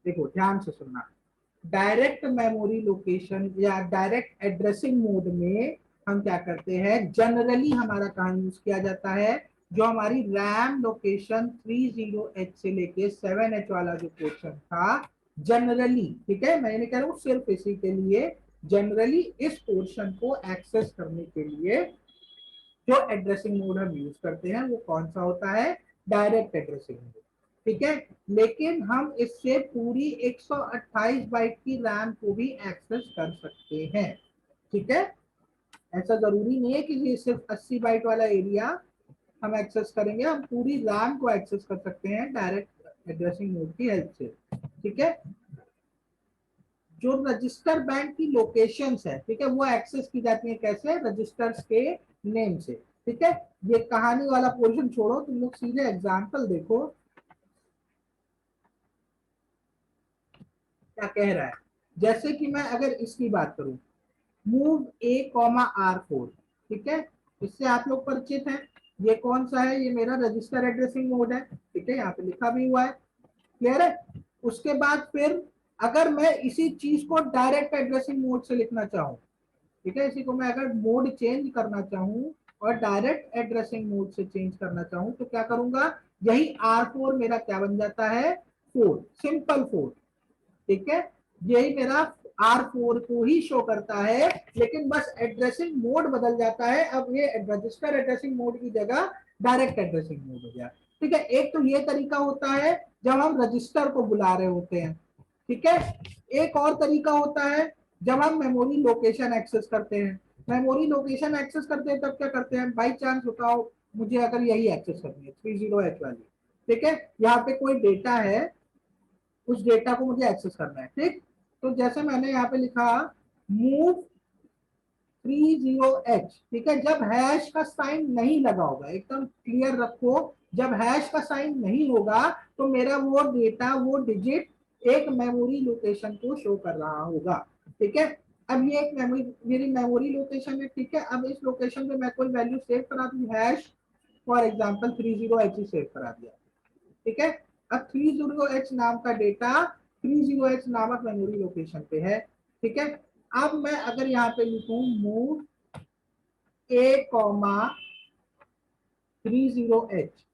देखो ध्यान से सुनना, डायरेक्ट मेमोरी लोकेशन या डायरेक्ट एड्रेसिंग मोड में हम क्या करते हैं, जनरली हमारा कहाँ यूज किया जाता है, जो हमारी रैम लोकेशन 30H से लेके 7H वाला जो पोर्शन था, जनरली, ठीक है, मैं नहीं कह रहा हूँ सिर्फ इसी के लिए, जनरली इस पोर्शन को एक्सेस करने के लिए जो एड्रेसिंग मोड हम यूज करते हैं वो कौन सा होता है, डायरेक्ट एड्रेसिंग मोड, ठीक है। लेकिन हम इससे पूरी 128 बाइट की रैम को भी एक्सेस कर सकते हैं, ठीक है। ऐसा जरूरी नहीं है कि ये सिर्फ 80 बाइट वाला एरिया हम एक्सेस करेंगे, हम पूरी रैम को एक्सेस कर सकते हैं डायरेक्ट एड्रेसिंग मोड की हेल्प से, ठीक है। जो रजिस्टर बैंक की लोकेशंस है, ठीक है, वो एक्सेस की जाती है कैसे, रजिस्टर्स के नेम से, ठीक है। ये कहानी वाला पोर्शन छोड़ो, तुम लोग सीधे एग्जांपल देखो क्या कह रहा है। जैसे कि मैं अगर इसकी बात करूं, मूव A,R4, ठीक है, इससे आप लोग परिचित हैं। ये कौन सा है, ये मेरा रजिस्टर एड्रेसिंग मोड है, ठीक है, यहाँ पे लिखा भी हुआ है, क्लियर है। उसके बाद फिर अगर मैं इसी चीज को डायरेक्ट एड्रेसिंग मोड से लिखना चाहूँ, ठीक है, इसी को मैं अगर मोड चेंज करना चाहूँ और डायरेक्ट एड्रेसिंग मोड से चेंज करना चाहूँ तो क्या करूंगा, यही R4 मेरा क्या बन जाता है, 4, सिंपल 4, ठीक है। यही मेरा R4 को ही शो करता है, लेकिन बस एड्रेसिंग मोड बदल जाता है, अब ये रजिस्टर एड्रेसिंग मोड की जगह डायरेक्ट एड्रेसिंग मोड हो गया, ठीक है। एक तो ये तरीका होता है जब हम रजिस्टर को बुला रहे होते हैं, ठीक है। एक और तरीका होता है जब हम मेमोरी लोकेशन एक्सेस करते हैं। मेमोरी लोकेशन एक्सेस करते हैं तब क्या करते हैं, बाई चांस बताओ मुझे अगर यही एक्सेस करनी है 30H वाली, ठीक है, यहाँ पे कोई डेटा है, उस डेटा को मुझे एक्सेस करना है, ठीक। तो जैसे मैंने यहाँ पे लिखा मूव 30H, ठीक है, जब हैश का साइन नहीं लगा होगा, एकदम क्लियर रखो, जब हैश का साइन नहीं होगा तो मेरा वो डेटा, वो डिजिट एक मेमोरी लोकेशन को शो कर रहा होगा, ठीक है। अब ये एक मेमोरी, मेरी मेमोरी लोकेशन है, ठीक है। अब इस लोकेशन पे मैं कोई वैल्यू सेव करा दूं, hash for example 30H he save करा दिया, ठीक है। अब 30H नाम का डेटा 30H नामक मेमोरी लोकेशन पे है, ठीक है। अब मैं अगर यहाँ पे लिखूं मूव A,30H,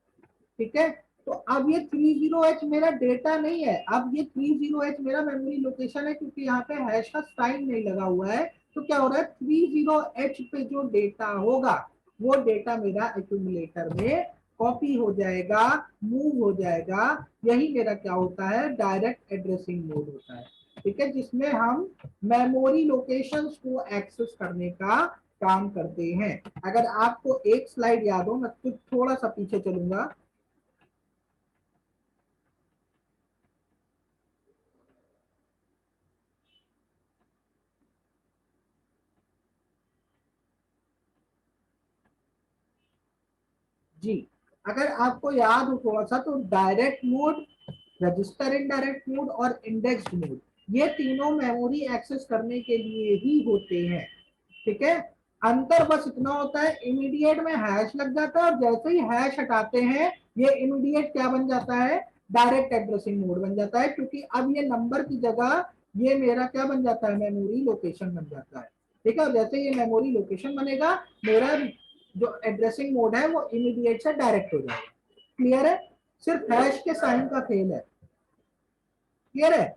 ठीक है, तो अब ये 30H मेरा डेटा नहीं है, अब ये 30H मेरा मेमोरी लोकेशन है, क्योंकि यहाँ पे हैश का साइन नहीं लगा हुआ है। तो क्या हो रहा है, 30H पे जो डेटा होगा वो डेटा मेरा एक्यूमुलेटर में कॉपी हो जाएगा, मूव हो जाएगा। यही मेरा क्या होता है, डायरेक्ट एड्रेसिंग मोड होता है, ठीक है, जिसमें हम मेमोरी लोकेशंस को एक्सेस करने का काम करते हैं। अगर आपको एक स्लाइड याद हो, मैं तो थोड़ा सा पीछे चलूंगा, जी। अगर आपको याद हो थोड़ा सा, तो direct mode, register indirect mode और इंडेक्स्ड मोड, ये तीनों मेमोरी एक्सेस करने के लिए ही होते हैं, ठीक है। अंतर बस इतना होता है, इमीडिएट में हैश लग जाता है और जैसे ही हैश हटाते हैं ये इमीडिएट क्या बन जाता है, डायरेक्ट एड्रेसिंग मोड बन जाता है, क्योंकि अब ये नंबर की जगह ये मेरा क्या बन जाता है, मेमोरी लोकेशन बन जाता है, ठीक है। जैसे ये मेमोरी लोकेशन बनेगा, मेरा जो एड्रेसिंग मोड है वो इमीडिएट से डायरेक्ट हो जाएगा, क्लियर है। सिर्फ हैश के साइन का खेल है, क्लियर है।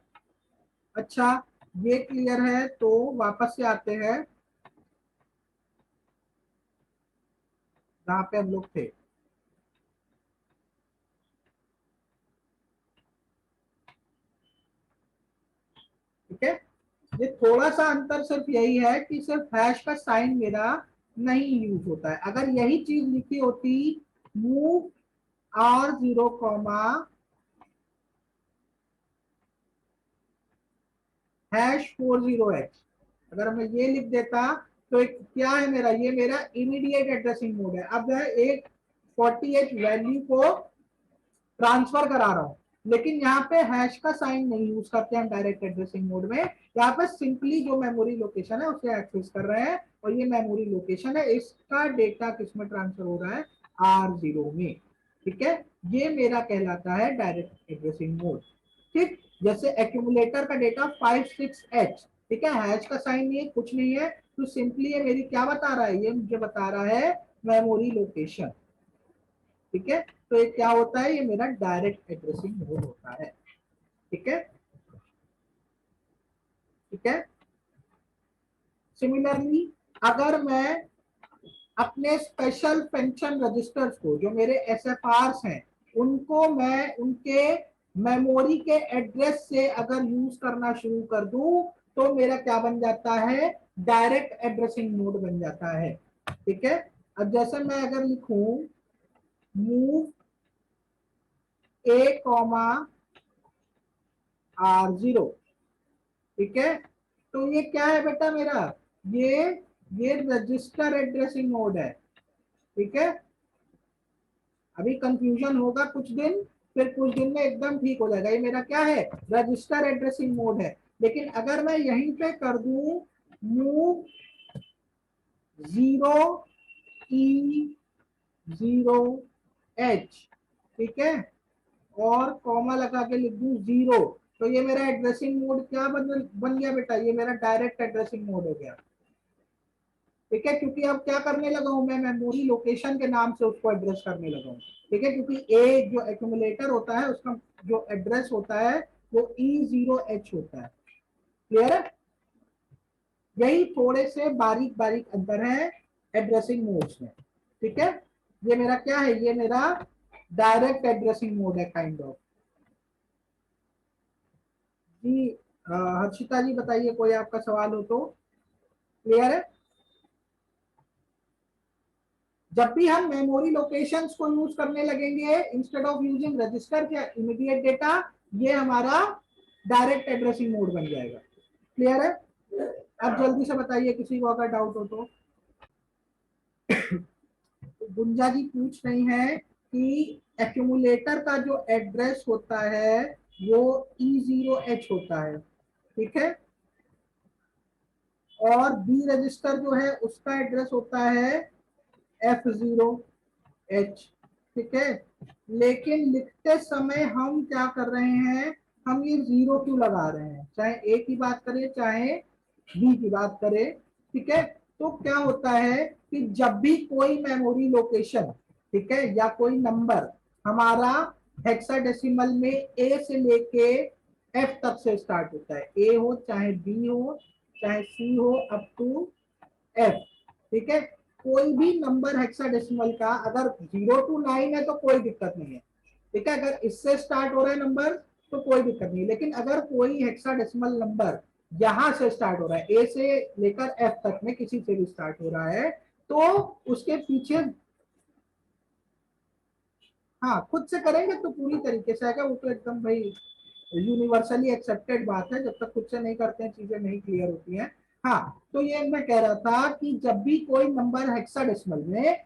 अच्छा, ये क्लियर है तो वापस से आते हैं जहां पे हम लोग थे, ठीक है। ये थोड़ा सा अंतर सिर्फ यही है कि सिर्फ हैश का साइन मेरा नहीं यूज होता है। अगर यही चीज लिखी होती मूव R0, #40H, अगर मैं ये लिख देता तो एक क्या है मेरा, ये मेरा इमीडिएट एड्रेसिंग मोड है। अब मैं एक 40H वैल्यू को ट्रांसफर करा रहा हूं, लेकिन यहाँ पे हैश का साइन नहीं यूज करते हैं डायरेक्ट एड्रेसिंग मोड में। यहाँ पे सिंपली जो मेमोरी लोकेशन है उसे एक्सेस कर रहे हैं, और ये मेमोरी लोकेशन है, इसका डेटा किसमें ट्रांसफर हो रहा है, R0 में, ठीक है। ये मेरा कहलाता है डायरेक्ट एड्रेसिंग मोड, ठीक। जैसे एक्यूमुलेटर का डेटा 56H, ठीक है, हैश का साइन नहीं है, कुछ नहीं है, तो सिंपली ये मेरी क्या बता रहा है, ये मुझे बता रहा है मेमोरी लोकेशन, ठीक है। तो ये क्या होता है, ये मेरा डायरेक्ट एड्रेसिंग मोड होता है, ठीक है, ठीक है। सिमिलरली अगर मैं अपने स्पेशल पेंशन रजिस्टर्स को, जो मेरे एसएफआर्स हैं, उनको मैं उनके मेमोरी के एड्रेस से अगर यूज करना शुरू कर दूं, तो मेरा क्या बन जाता है, डायरेक्ट एड्रेसिंग मोड बन जाता है, ठीक है। अब जैसे मैं अगर लिखूं मूव A,R0, ठीक है, तो ये क्या है बेटा मेरा, ये ये रजिस्टर एड्रेसिंग मोड है, ठीक है। अभी कंफ्यूजन होगा कुछ दिन, फिर कुछ दिन में एकदम ठीक हो जाएगा। ये मेरा क्या है, रजिस्टर एड्रेसिंग मोड है। लेकिन अगर मैं यहीं पे कर दूं मूव 0E0H, ठीक है, और कॉमा लगा के लिख दूं 0, तो ये मेरा एड्रेसिंग मोड क्या बन गया बेटा, ये मेरा डायरेक्ट एड्रेसिंग मोड हो गया, ठीक है। क्योंकि अब क्या करने लगा हूं मैं, मेमोरी लोकेशन के नाम से उसको एड्रेस करने लगा हूं, ठीक है, क्योंकि ए जो एक्यूमुलेटर होता है उसका जो एड्रेस होता है वो E0H होता है। क्लियर है, यही थोड़े से बारीक बारीक अंतर है एड्रेसिंग मोड्स में, ठीक है। ये मेरा क्या है, ये मेरा डायरेक्ट एड्रेसिंग मोड है काइंड ऑफ। जी हर्षिता जी बताइए, कोई आपका सवाल हो तो। क्लियर है, जब भी हम मेमोरी लोकेशंस को यूज करने लगेंगे इंस्टेड ऑफ यूजिंग रजिस्टर या इमीडिएट डेटा, ये हमारा डायरेक्ट एड्रेसिंग मोड बन जाएगा। क्लियर है, अब जल्दी से बताइए किसी को अगर डाउट हो तो। गुंजा जी पूछ रही हैं कि एक्यूमुलेटर का जो एड्रेस होता है वो E0H होता है, ठीक है, और बी रजिस्टर जो है उसका एड्रेस होता है F0H, ठीक है। लेकिन लिखते समय हम क्या कर रहे हैं, हम ये जीरो क्यों लगा रहे हैं, चाहे ए की बात करें चाहे बी की बात करें, ठीक है। तो क्या होता है कि जब भी कोई मेमोरी लोकेशन, ठीक है, या कोई नंबर हमारा हेक्साडेसिमल में ए से लेके एफ तक से स्टार्ट होता है, ए हो चाहे बी हो चाहे सी हो अप टू एफ, ठीक है, कोई भी नंबर हेक्साडेसिमल का अगर 0 to 9 है तो कोई दिक्कत नहीं है, ठीक है। अगर इससे स्टार्ट हो रहा है नंबर तो कोई दिक्कत नहीं, लेकिन अगर कोई हेक्साडेसिमल नंबर यहां से स्टार्ट हो रहा है, ए से लेकर एफ तक में किसी से भी स्टार्ट हो रहा है, तो उसके पीछे, हाँ खुद से करेंगे तो पूरी तरीके से आएगा, वो तो एकदम भाई यूनिवर्सली एक्सेप्टेड बात है, जब तक खुद से नहीं करते हैं चीजें नहीं क्लियर होती हैं। हाँ, तो ये मैं कह रहा था कि जब भी कोई नंबर हेक्साडेसिमल में,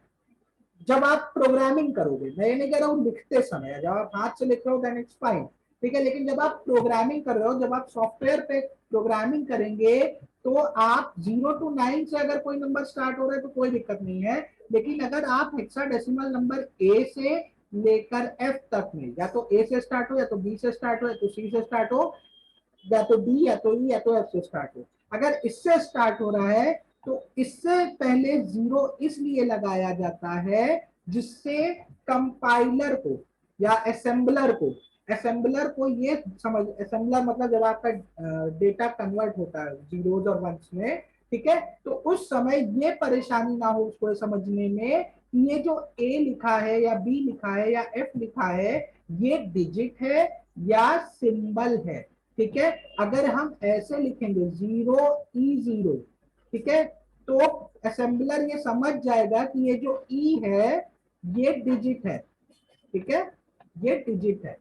जब आप प्रोग्रामिंग करोगे, मैं ये नहीं कह रहा हूँ लिखते समय, जब आप हाथ से लिख रहे हो देन इट्स फाइन, ठीक है, लेकिन जब आप प्रोग्रामिंग कर रहे हो, जब आप सॉफ्टवेयर पे प्रोग्रामिंग करेंगे, तो आप 0 to 9 से अगर कोई नंबर स्टार्ट हो रहा है तो कोई दिक्कत नहीं है, लेकिन अगर आप हेक्साडेसिमल नंबर ए से लेकर एफ तक में, या तो ए से स्टार्ट हो या तो बी से स्टार्ट हो या तो सी से स्टार्ट हो या तो डी या तो ई या तो एफ से स्टार्ट हो, अगर इससे स्टार्ट हो रहा है तो इससे पहले जीरो इसलिए लगाया जाता है जिससे कंपाइलर को या असेंबलर को ये समझ, असेंबलर मतलब जब आपका डेटा कन्वर्ट होता है जीरोज और वंस में, ठीक है, तो उस समय ये परेशानी ना हो उसको समझने में कि ये जो ए लिखा है या बी लिखा है या एफ लिखा है ये डिजिट है या सिंबल है, ठीक है। अगर हम ऐसे लिखेंगे 0E0, ठीक है, तो असेंबलर ये समझ जाएगा कि ये जो ई है ये डिजिट है, ठीक है, ये डिजिट है,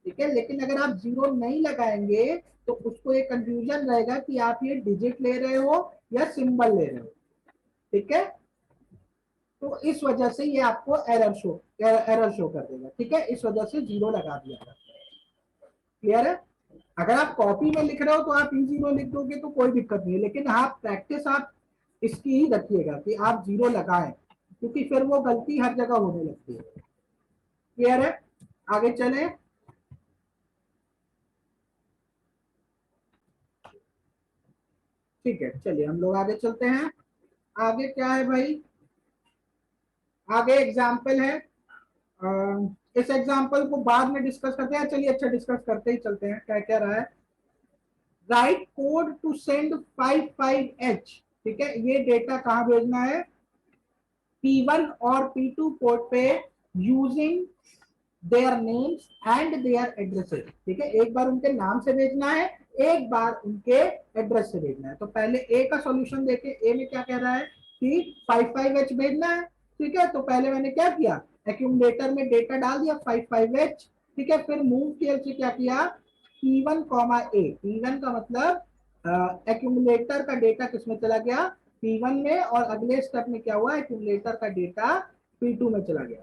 ठीक है। लेकिन अगर आप जीरो नहीं लगाएंगे तो उसको ये कंफ्यूजन रहेगा कि आप ये डिजिट ले रहे हो या सिंबल ले रहे हो, ठीक है। तो इस वजह से ये आपको एरर शो कर देगा, ठीक है, इस वजह से जीरो लगा दिया जाता है। क्लियर है, अगर आप कॉपी में लिख रहे हो तो आप E0 लिख दोगे तो कोई दिक्कत नहीं है, लेकिन आप प्रैक्टिस आप इसकी ही रखिएगा कि आप जीरो लगाएं, क्योंकि फिर वो गलती हर जगह होने लगती है। क्लियर है, आगे चले। ठीक है, चलिए हम लोग आगे चलते हैं। आगे क्या है भाई, आगे एग्जाम्पल है। इस एग्जाम्पल को बाद में डिस्कस करते हैं, चलिए अच्छा डिस्कस करते ही चलते हैं। क्या क्या रहा है, right code to send 55H। ठीक है, ये डेटा कहाँ भेजना है, P1 और P2 पोर्ट पे, using their names and their addresses. ठीक है, एक बार उनके नाम से भेजना है, एक बार उनके एड्रेस से भेजना है। तो पहले ए का सॉल्यूशन देखे, ए में क्या कह रहा है कि 55H भेजना है। ठीक है, तो पहले मैंने क्या किया, एक्यूमुलेटर में डेटा डाल दिया 55H। ठीक है, फिर मूव केयर से क्या किया, P1 कॉमा ए, P1 का मतलब एक्यूमुलेटर का डेटा किसमें चला गया, P1 में, और अगले स्टेप में क्या हुआ, एक्यूमुलेटर का डेटा P2 में चला गया।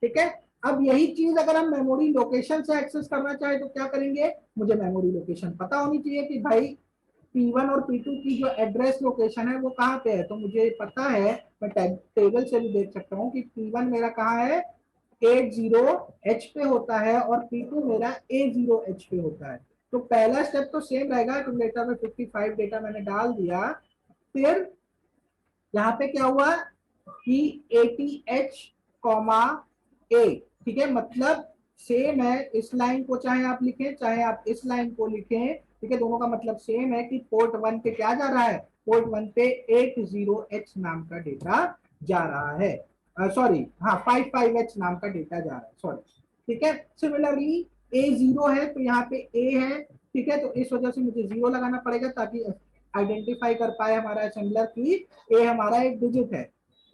ठीक है, अब यही चीज अगर हम मेमोरी लोकेशन से एक्सेस करना चाहे तो क्या करेंगे, मुझे मेमोरी लोकेशन पता होनी चाहिए कि भाई P1 और P2 की जो एड्रेस लोकेशन है वो कहाँ पे है। तो मुझे पता है, मैं टेबल से भी देख सकता हूँ कि P1 मेरा कहाँ है, 80H पे होता है, और P2 मेरा A0H पे होता है। तो पहला स्टेप तो सेम रहेगा, एक्यूमुलेटर में 55 डेटा मैंने डाल दिया। फिर यहाँ पे क्या हुआ कि 80H कॉमा ए। ठीक है, मतलब सेम है, इस लाइन को चाहे आप लिखें चाहे आप इस लाइन को लिखें, ठीक है, दोनों का मतलब सेम है कि पोर्ट 1 पे क्या जा रहा है, पोर्ट 1 पे 80H नाम का डेटा जा रहा है, सॉरी हाँ 55H नाम का डेटा जा रहा है, सॉरी। ठीक है, सिमिलरली A0 है तो यहाँ पे A है। ठीक है, तो इस वजह से मुझे 0 लगाना पड़ेगा ताकि आइडेंटिफाई कर पाए हमारा असेंबलर की ए हमारा एक डिजिट है।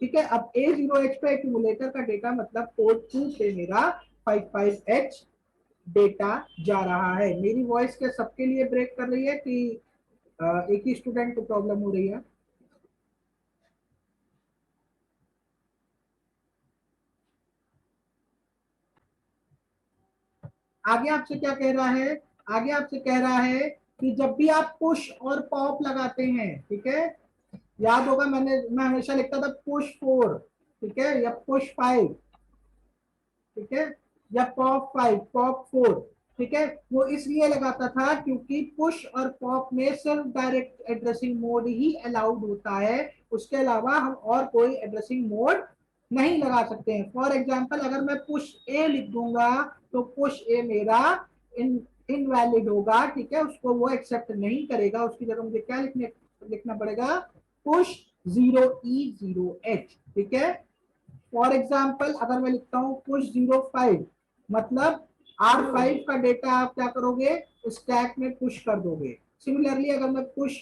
ठीक है, अब A0H पे एक्यूमुलेटर का डेटा मतलब पोर्ट 2 पे मेरा 55H डेटा जा रहा है। मेरी वॉइस क्या सबके लिए ब्रेक कर रही है कि एक ही स्टूडेंट को प्रॉब्लम हो रही है? आगे आपसे क्या कह रहा है, आगे आपसे कह रहा है कि जब भी आप पुश और पॉप लगाते हैं, ठीक है, याद होगा मैं हमेशा लिखता था पुश 4, ठीक है, या पुश 5, ठीक है, या पॉप 5, पॉप 4। ठीक है, वो इसलिए लगाता था क्योंकि पुश और पॉप में सिर्फ डायरेक्ट एड्रेसिंग मोड ही अलाउड होता है, उसके अलावा हम और कोई एड्रेसिंग मोड नहीं लगा सकते हैं। फॉर एग्जाम्पल अगर मैं पुश ए लिख दूंगा तो पुश ए मेरा इनवैलिड होगा। ठीक है, उसको वो एक्सेप्ट नहीं करेगा, उसकी जगह मुझे क्या लिखना पड़ेगा, पुश 0E0H। ठीक है, फॉर एग्जाम्पल अगर मैं लिखता हूं पुश 05, मतलब R5 का डेटा आप क्या करोगे, स्टैक में पुश कर दोगे। सिमिलरली अगर मैं पुश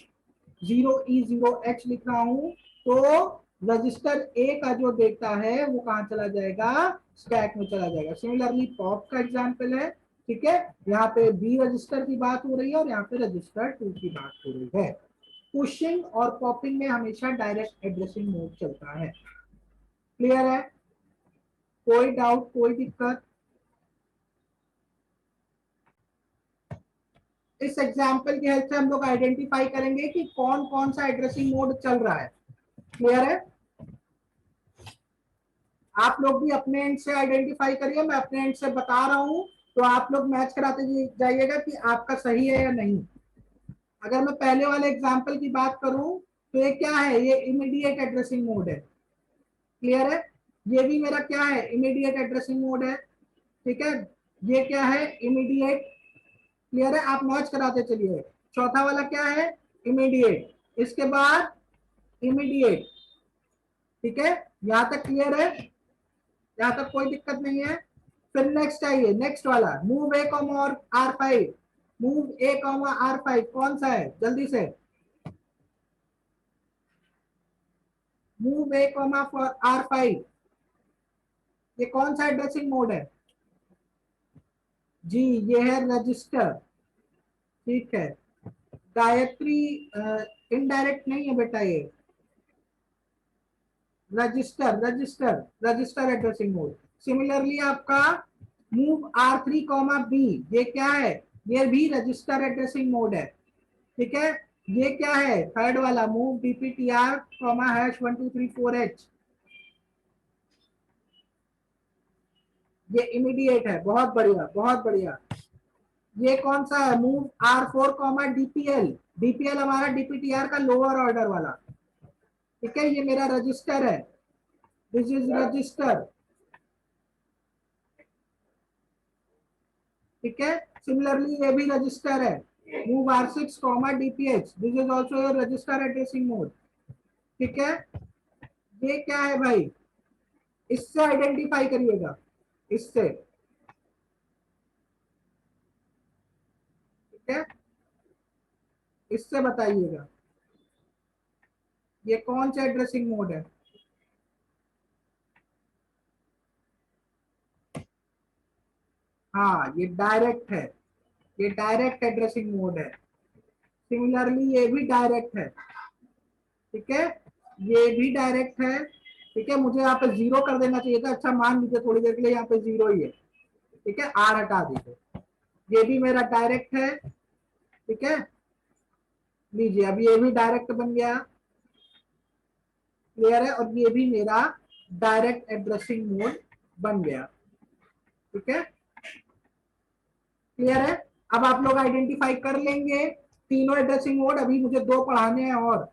0E0H लिख रहा हूं तो रजिस्टर ए का जो डेटा है वो कहां चला जाएगा, स्टैक में चला जाएगा। सिमिलरली पॉप का एग्जाम्पल है। ठीक है, यहाँ पे बी रजिस्टर की बात हो रही है और यहाँ पे रजिस्टर 2 की बात हो रही है। पुशिंग और पॉपिंग में हमेशा डायरेक्ट एड्रेसिंग मोड चलता है। क्लियर है, कोई डाउट कोई दिक्कत? इस एग्जाम्पल की हेल्प से हम लोग आइडेंटिफाई करेंगे कि कौन कौन सा एड्रेसिंग मोड चल रहा है। क्लियर है, आप लोग भी अपने एंड से आइडेंटिफाई करिए, मैं अपने एंड से बता रहा हूं तो आप लोग मैच कराते जाइएगा कि आपका सही है या नहीं। अगर मैं पहले वाले एग्जाम्पल की बात करूं तो ये क्या है, ये इमीडिएट एड्रेसिंग मोड है। क्लियर है, ये भी मेरा क्या है, इमीडिएट एड्रेसिंग मोड है। ठीक है, ये क्या है, इमीडिएट। क्लियर है, आप मैच कराते चलिए। चौथा वाला क्या है, इमीडिएट, इसके बाद इमीडिएट। ठीक है, यहां तक क्लियर है, यहां तक कोई दिक्कत नहीं है। फिर नेक्स्ट आइए, नेक्स्ट वाला मूव ए कॉमा और R5, मूव ए कॉमा R5 कौन सा है, जल्दी से, move A comma for R5, ये कौन सा एड्रेसिंग मोड है जी, ये है रजिस्टर। ठीक है, गायत्री इनडायरेक्ट नहीं है बेटा, ये register register register addressing mode. Similarly आपका मूव R3 कॉमा बी, ये क्या है, ये भी रजिस्टर एड्रेसिंग मोड है। ठीक है, ये क्या है, थर्ड वाला मूव DPTR कॉमा #1234H, ये इमीडिएट है। बहुत बढ़िया बहुत बढ़िया। ये कौन सा है, move R4 comma DPL, DPL हमारा डीपीटीआर का लोअर ऑर्डर वाला, ठीक है, ये मेरा रजिस्टर है, दिस इज रजिस्टर, ठीक है। सिमिलरली ये भी रजिस्टर है, move R6 comma DPH, this is also your register addressing mode, ठीक है। ये क्या है भाई, इससे आइडेंटिफाई करिएगा, इससे, ठीक है, इससे बताइएगा ये कौन सा एड्रेसिंग मोड है। हाँ ये डायरेक्ट है, ये डायरेक्ट एड्रेसिंग मोड है। सिमिलरली ये भी डायरेक्ट है, ठीक है, ये भी डायरेक्ट है, ठीक है। मुझे यहाँ पे जीरो कर देना चाहिए था, अच्छा मान लीजिए थोड़ी देर के लिए यहाँ पे जीरो ही है, ठीक है, आर हटा दीजिए। ये भी मेरा डायरेक्ट है, ठीक है, लीजिए अब ये भी डायरेक्ट बन गया, क्लियर है, और ये भी मेरा डायरेक्ट एड्रेसिंग मोड बन गया, ठीक है, क्लियर है। अब आप लोग आइडेंटिफाई कर लेंगे तीनों एड्रेसिंग मोड, अभी मुझे दो पढ़ाने हैं और,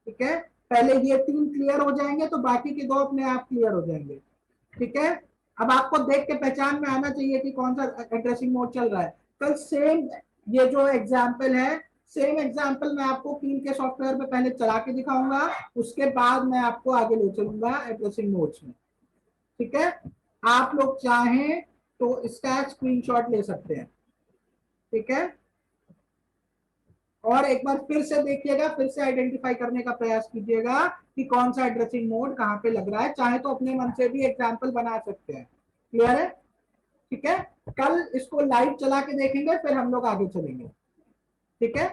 ठीक है, पहले ये तीन क्लियर हो जाएंगे तो बाकी के दो अपने आप क्लियर हो जाएंगे, ठीक है। अब आपको देख के पहचान में आना चाहिए कि कौन सा एड्रेसिंग मोड चल रहा है। कल सेम ये जो एग्जाम्पल है, सेम एग्जाम्पल मैं आपको कीन के सॉफ्टवेयर पे पहले चला के दिखाऊंगा, उसके बाद मैं आपको आगे ले चलूंगा एड्रेसिंग मोड्स में, ठीक है। आप लोग चाहें तो इसका स्क्रीनशॉट ले सकते हैं, ठीक है, और एक बार फिर से देखिएगा, फिर से आइडेंटिफाई करने का प्रयास कीजिएगा कि कौन सा एड्रेसिंग मोड कहां पे लग रहा है, चाहे तो अपने मन से भी एग्जाम्पल बना सकते हैं, क्लियर है, ठीक है। कल इसको लाइव चला के देखेंगे, फिर हम लोग आगे चलेंगे, ठीक है।